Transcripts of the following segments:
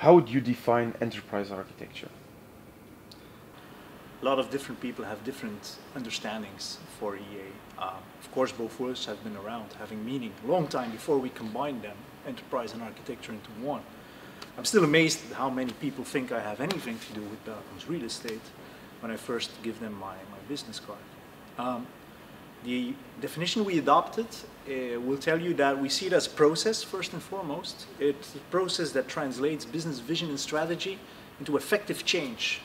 How would you define enterprise architecture? A lot of different people have different understandings for EA. Of course, both words have been around, having meaning a long time before we combined them, enterprise and architecture, into one. I'm still amazed at how many people think I have anything to do with Belgacom's real estate when I first give them my business card. The definition we adopted will tell you that we see it as a process, first and foremost. It's a process that translates business vision and strategy into effective change.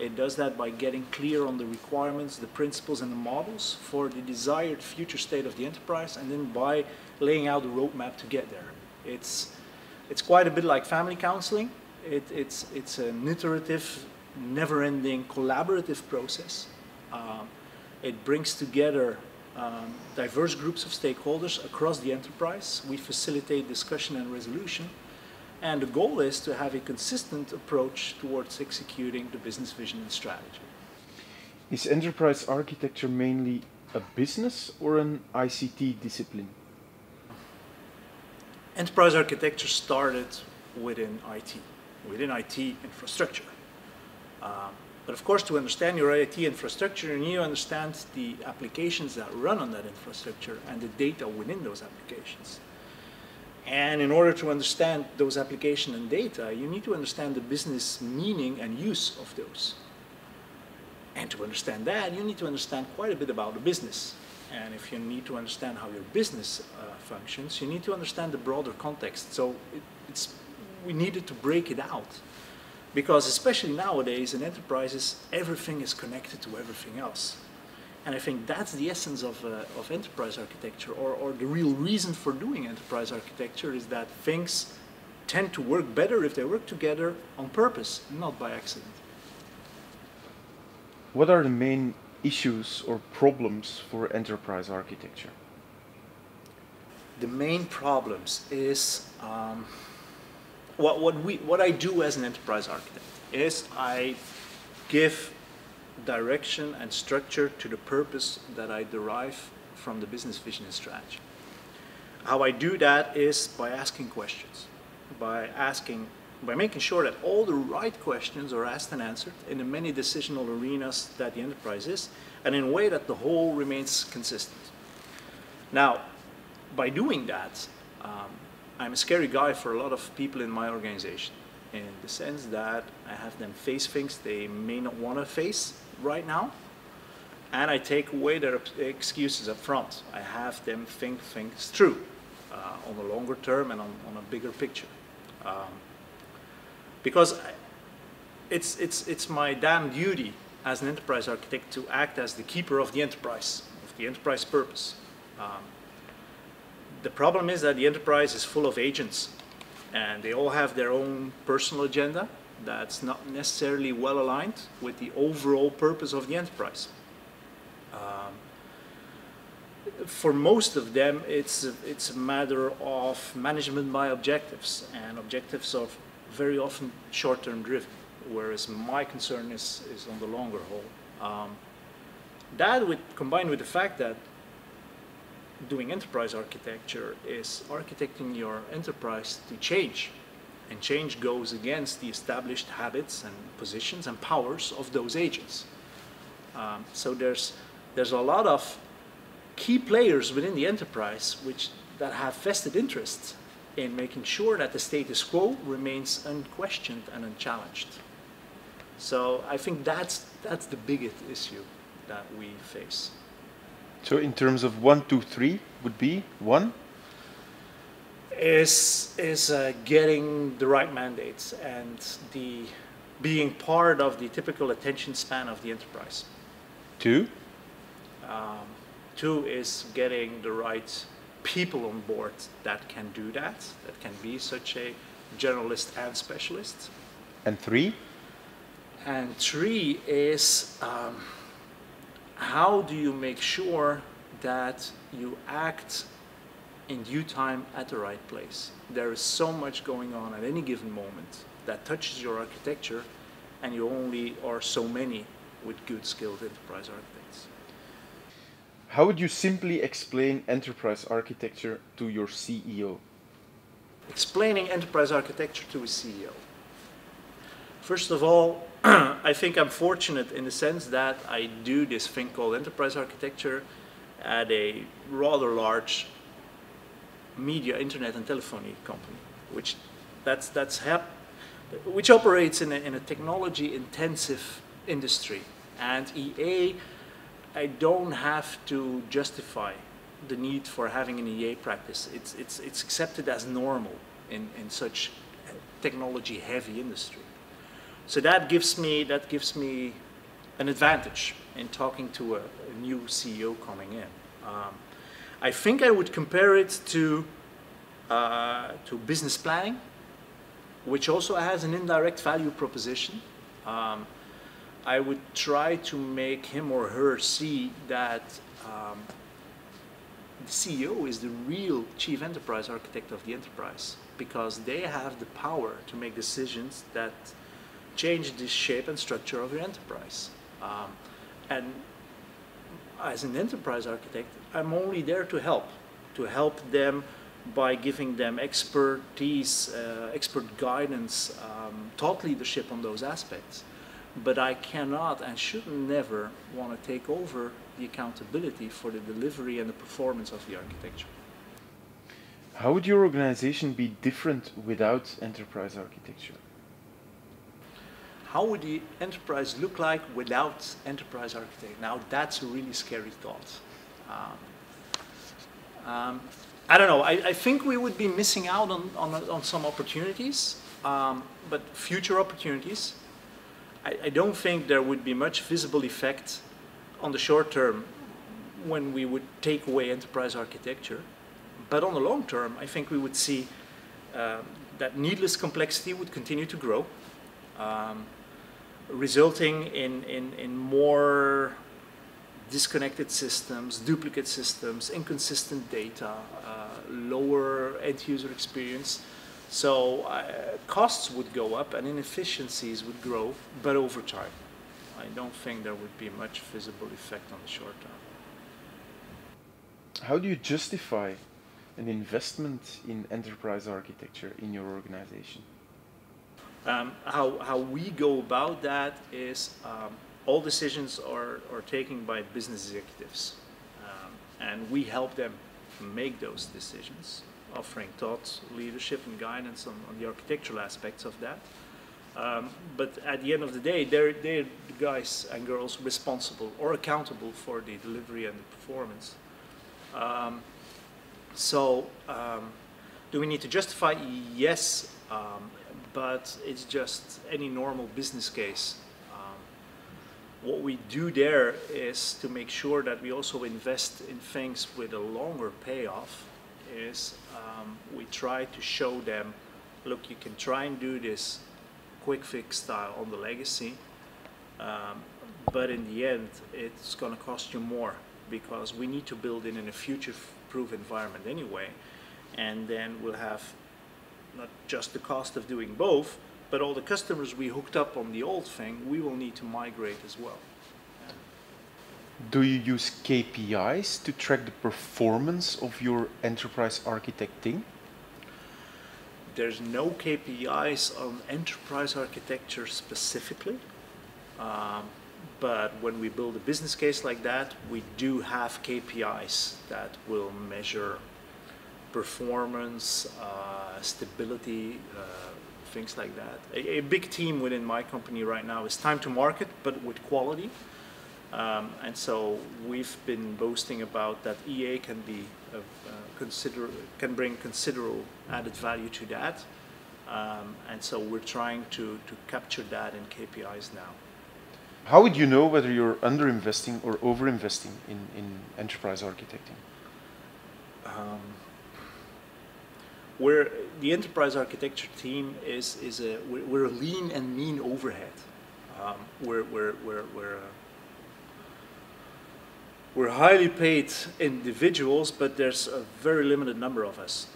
It does that by getting clear on the requirements, the principles, and the models for the desired future state of the enterprise, and then by laying out a roadmap to get there. It's quite a bit like family counseling. It's an iterative, never-ending, collaborative process. It brings together diverse groups of stakeholders across the enterprise. We facilitate discussion and resolution. And the goal is to have a consistent approach towards executing the business vision and strategy. Is enterprise architecture mainly a business or an ICT discipline? Enterprise architecture started within IT infrastructure. But of course, to understand your IT infrastructure, you need to understand the applications that run on that infrastructure and the data within those applications. And in order to understand those applications and data, you need to understand the business meaning and use of those. And to understand that, you need to understand quite a bit about the business. And if you need to understand how your business functions, you need to understand the broader context. So we needed to break it out. Because especially nowadays in enterprises, everything is connected to everything else. And I think that's the essence of enterprise architecture, or the real reason for doing enterprise architecture is that things tend to work better if they work together on purpose, not by accident. What are the main issues or problems for enterprise architecture? The main problems is what I do as an enterprise architect is I give direction and structure to the purpose that I derive from the business vision and strategy. How I do that is by asking questions, by making sure that all the right questions are asked and answered in the many decisional arenas that the enterprise is, and in a way that the whole remains consistent. Now, by doing that, I'm a scary guy for a lot of people in my organization, in the sense that I have them face things they may not want to face right now, and I take away their excuses up front. I have them think things through on the longer term and on a bigger picture. Because it's my damn duty as an enterprise architect to act as the keeper of the enterprise purpose. The problem is that the enterprise is full of agents, and they all have their own personal agenda that's not necessarily well aligned with the overall purpose of the enterprise. For most of them, it's a matter of management by objectives, and objectives are very often short-term driven, whereas my concern is on the longer haul. Combined with the fact that doing enterprise architecture is architecting your enterprise to change, and change goes against the established habits and positions and powers of those agents. So there's a lot of key players within the enterprise that have vested interests in making sure that the status quo remains unquestioned and unchallenged. So I think that's the biggest issue that we face. So in terms of 1, 2, 3 would be 1? Is getting the right mandates and being part of the typical attention span of the enterprise. 2? 2 is getting the right people on board that can do that can be such a generalist and specialist. And 3? And 3 is how do you make sure that you act in due time at the right place? There is so much going on at any given moment that touches your architecture, and you only are so many with good skilled enterprise architects. How would you simply explain enterprise architecture to your CEO? Explaining enterprise architecture to a CEO. First of all, I think I'm fortunate in the sense that I do this thing called enterprise architecture at a rather large media, internet, and telephony company, which which operates in a technology-intensive industry. And EA, I don't have to justify the need for having an EA practice. It's accepted as normal in such technology-heavy industry. So that gives me an advantage in talking to a new CEO coming in. I think I would compare it to business planning, which also has an indirect value proposition. I would try to make him or her see that the CEO is the real chief enterprise architect of the enterprise, because they have the power to make decisions that change the shape and structure of your enterprise. And as an enterprise architect, I'm only there to help them by giving them expertise, expert guidance, thought leadership on those aspects. But I cannot and should never want to take over the accountability for the delivery and the performance of the architecture. How would your organization be different without enterprise architecture? How would the enterprise look like without enterprise architecture? Now that's a really scary thought. I don't know, I think we would be missing out on some opportunities, but future opportunities. I don't think there would be much visible effect on the short term when we would take away enterprise architecture. But on the long term, I think we would see that needless complexity would continue to grow, resulting in more disconnected systems, duplicate systems, inconsistent data, lower end-user experience. So costs would go up and inefficiencies would grow, but over time. I don't think there would be much visible effect on the short term. How do you justify an investment in enterprise architecture in your organization? How we go about that is all decisions are taken by business executives, and we help them make those decisions, offering thought, leadership, and guidance on the architectural aspects of that. But at the end of the day, they're the guys and girls responsible or accountable for the delivery and the performance. Do we need to justify? Yes, but it's just any normal business case. What we do there is to make sure that we also invest in things with a longer payoff. We try to show them, look, you can try and do this quick fix style on the legacy, but in the end it's going to cost you more, because we need to build in a future-proof environment anyway, and then we'll have not just the cost of doing both, but all the customers we hooked up on the old thing, we will need to migrate as well. Do you use KPIs to track the performance of your enterprise architecting? There's no KPIs on enterprise architecture specifically, but when we build a business case like that, we do have KPIs that will measure performance, stability, things like that. A big team within my company right now is time to market, but with quality. And so we've been boasting about that EA can be can bring considerable added value to that. And so we're trying to capture that in KPIs now. How would you know whether you're underinvesting or overinvesting in enterprise architecting? The enterprise architecture team we're a lean and mean overhead. We're highly paid individuals, but there's a very limited number of us.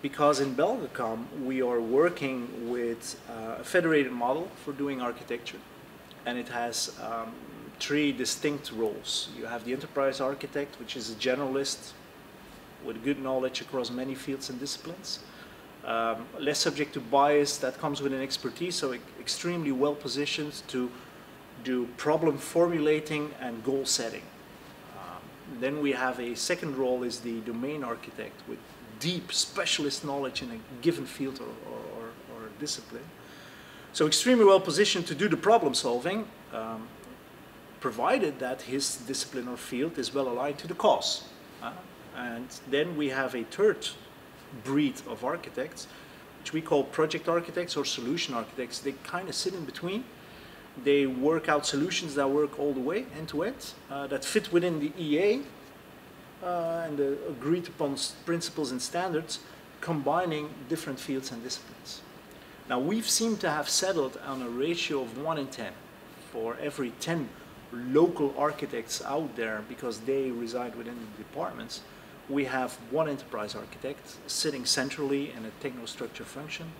Because in Belgacom, we are working with a federated model for doing architecture, and it has 3 distinct roles. You have the enterprise architect, which is a generalist with good knowledge across many fields and disciplines. less subject to bias that comes with an expertise, so extremely well positioned to do problem formulating and goal setting. Then we have a second role is the domain architect with deep specialist knowledge in a given field or discipline. So extremely well positioned to do the problem solving, provided that his discipline or field is well aligned to the cause. And then we have a third breed of architects, which we call project architects or solution architects. They kind of sit in between. They work out solutions that work all the way, end to end, that fit within the EA and the agreed upon principles and standards, combining different fields and disciplines. Now, we've seemed to have settled on a ratio of 1 in 10. For every 10 local architects out there, because they reside within the departments, we have one enterprise architect sitting centrally in a technostructure function,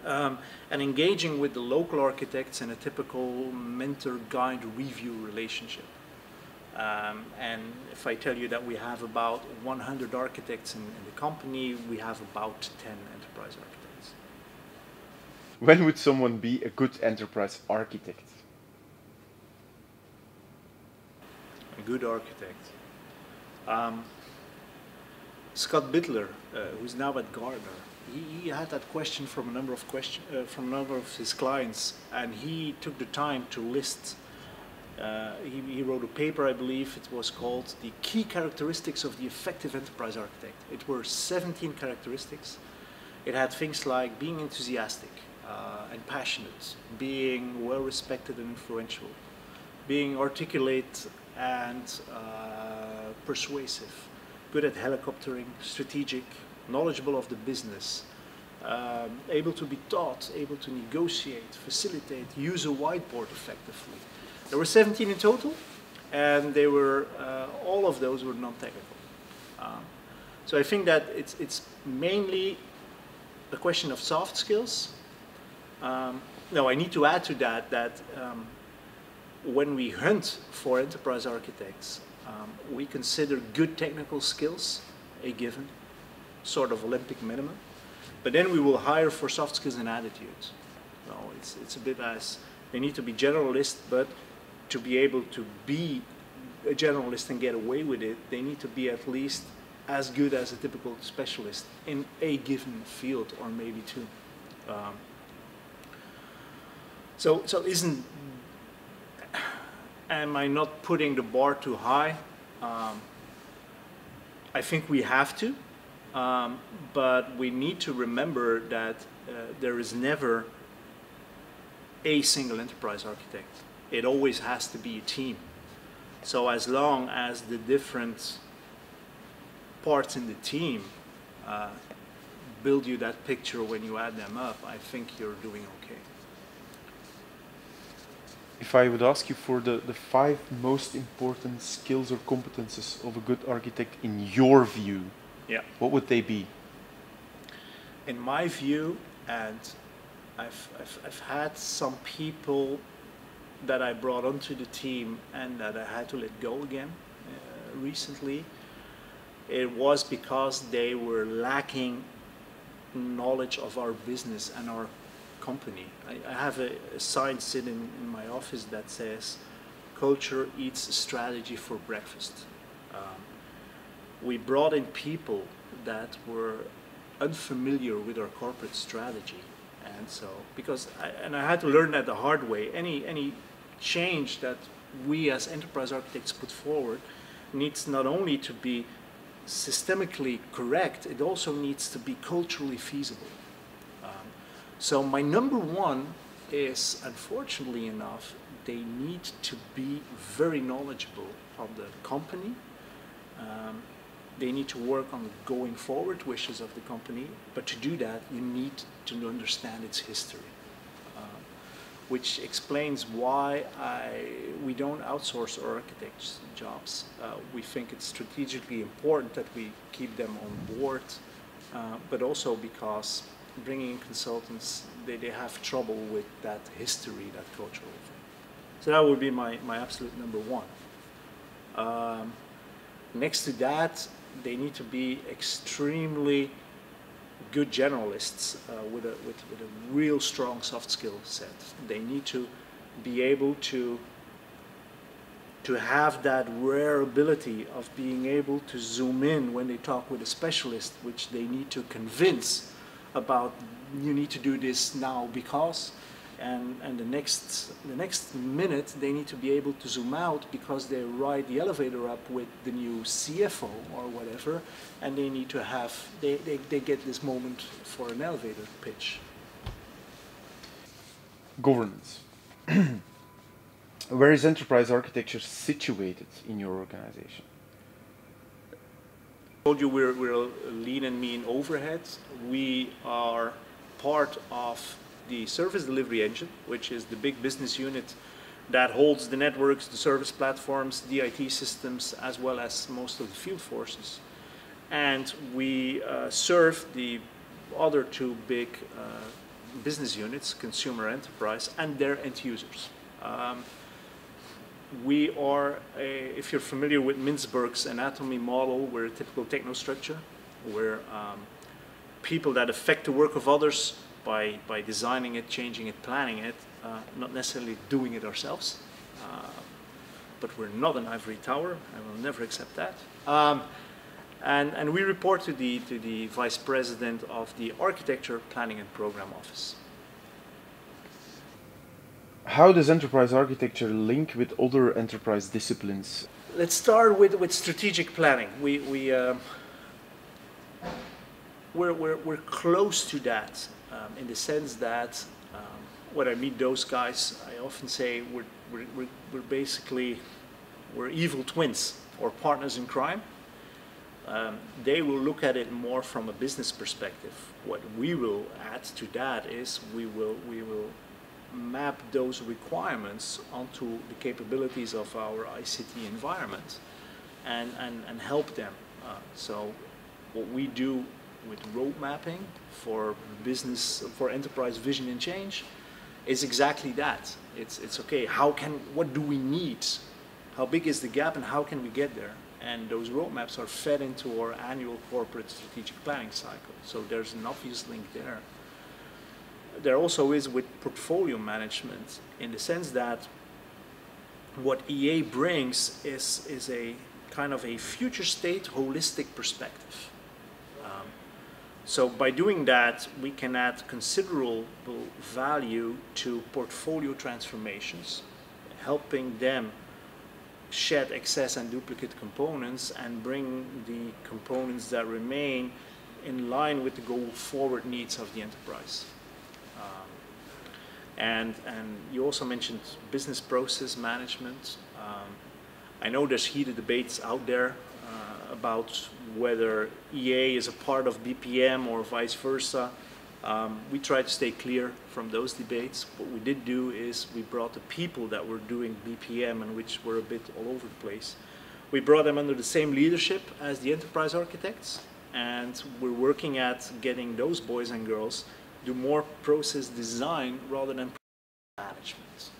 and engaging with the local architects in a typical mentor-guide review relationship. And if I tell you that we have about 100 architects in the company, we have about 10 enterprise architects. When would someone be a good enterprise architect? A good architect. Scott Bittler, who's now at Gardner, he had that question from a number of his clients, and he took the time to list. He wrote a paper, I believe it was called "The Key Characteristics of the Effective Enterprise Architect." It were 17 characteristics. It had things like being enthusiastic and passionate, being well respected and influential, being articulate and persuasive, good at helicoptering, strategic, knowledgeable of the business, able to be taught, able to negotiate, facilitate, use a whiteboard effectively. There were 17 in total, and they were all of those were non-technical. So I think that it's mainly a question of soft skills. No, I need to add to that when we hunt for enterprise architects, we consider good technical skills a given, sort of Olympic minimum, but then we will hire for soft skills and attitudes. So it's a bit as, they need to be generalists, but to be able to be a generalist and get away with it, they need to be at least as good as a typical specialist in a given field, or maybe two. So am I not putting the bar too high? I think we have to, but we need to remember that there is never a single enterprise architect. It always has to be a team. So as long as the different parts in the team build you that picture when you add them up, I think you're doing okay. If I would ask you for the 5 most important skills or competences of a good architect in your view, yeah, what would they be? In my view, and I've had some people that I brought onto the team and that I had to let go again recently, it was because they were lacking knowledge of our business and our company. I have a sign sitting in my office that says, "Culture eats strategy for breakfast." We brought in people that were unfamiliar with our corporate strategy, and so I had to learn that the hard way. Any change that we as enterprise architects put forward needs not only to be systemically correct, it also needs to be culturally feasible. So my number one is, unfortunately enough, they need to be very knowledgeable of the company. They need to work on the going forward wishes of the company, but to do that, you need to understand its history, which explains why we don't outsource our architects' jobs. We think it's strategically important that we keep them on board, but also because bringing in consultants, they have trouble with that history, that cultural thing. So that would be my absolute number one. Next to that, they need to be extremely good generalists with a real strong soft skill set. They need to be able to have that rare ability of being able to zoom in when they talk with a specialist, which they need to convince about, you need to do this now because, and the next minute they need to be able to zoom out because they ride the elevator up with the new CFO or whatever, and they need to have, they get this moment for an elevator pitch. Governance. Where is enterprise architecture situated in your organization? I told you we're a lean and mean overhead. We are part of the service delivery engine, which is the big business unit that holds the networks, the service platforms, the IT systems, as well as most of the field forces. And we serve the other two big business units, consumer enterprise, and their end users. We are, if you're familiar with Mintzberg's anatomy model, we're a typical technostructure. We're people that affect the work of others by designing it, changing it, planning it, not necessarily doing it ourselves. But we're not an ivory tower. I will never accept that. And we report to the Vice President of the Architecture, Planning and Program Office. How does enterprise architecture link with other enterprise disciplines? Let's start with strategic planning. We're close to that in the sense that when I meet those guys, I often say we're basically evil twins or partners in crime. They will look at it more from a business perspective. What we will add to that is we will map those requirements onto the capabilities of our ICT environment and help them. So what we do with road mapping for business, for enterprise vision and change is exactly that. It's okay, what do we need? How big is the gap and how can we get there? And those roadmaps are fed into our annual corporate strategic planning cycle. So there's an obvious link there. There also is with portfolio management, in the sense that what EA brings is a kind of a future state holistic perspective. So by doing that, we can add considerable value to portfolio transformations, helping them shed excess and duplicate components and bring the components that remain in line with the go-forward needs of the enterprise. And you also mentioned business process management. I know there's heated debates out there about whether EA is a part of BPM or vice versa. We try to stay clear from those debates. What we did do is we brought the people that were doing BPM and which were a bit all over the place. We brought them under the same leadership as the enterprise architects, and we're working at getting those boys and girls do more process design rather than management.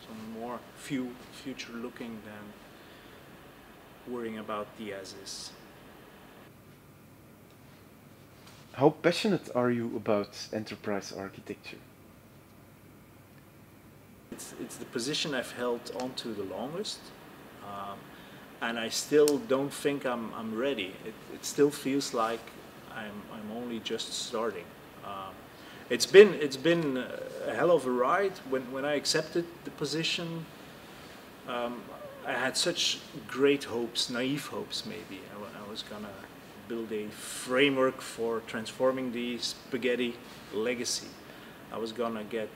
So more future looking than worrying about the as-is. How passionate are you about enterprise architecture? It's the position I've held on to the longest, and I still don't think I'm ready. It still feels like I'm only just starting. It's been a hell of a ride. When I accepted the position, I had such great hopes, naive hopes maybe. I was gonna build a framework for transforming the spaghetti legacy. I was gonna get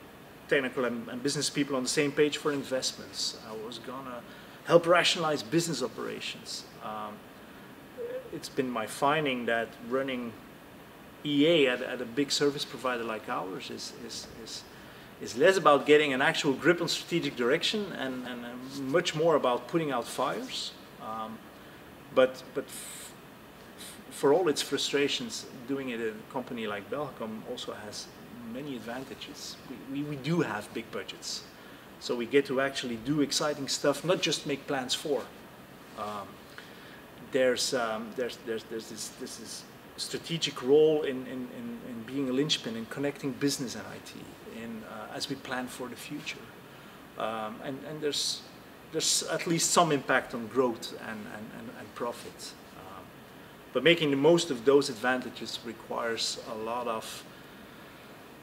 technical and business people on the same page for investments. I was gonna help rationalize business operations. It's been my finding that running EA at a big service provider like ours is less about getting an actual grip on strategic direction and much more about putting out fires. But for all its frustrations, doing it in a company like Belgacom also has many advantages. We do have big budgets, so we get to actually do exciting stuff, not just make plans for. There's this strategic role in being a linchpin in connecting business and IT as we plan for the future. And there's at least some impact on growth and profit. But making the most of those advantages requires a lot of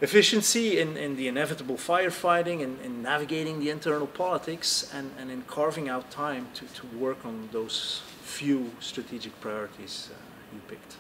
efficiency in the inevitable firefighting, in navigating the internal politics, and in carving out time to work on those few strategic priorities you picked.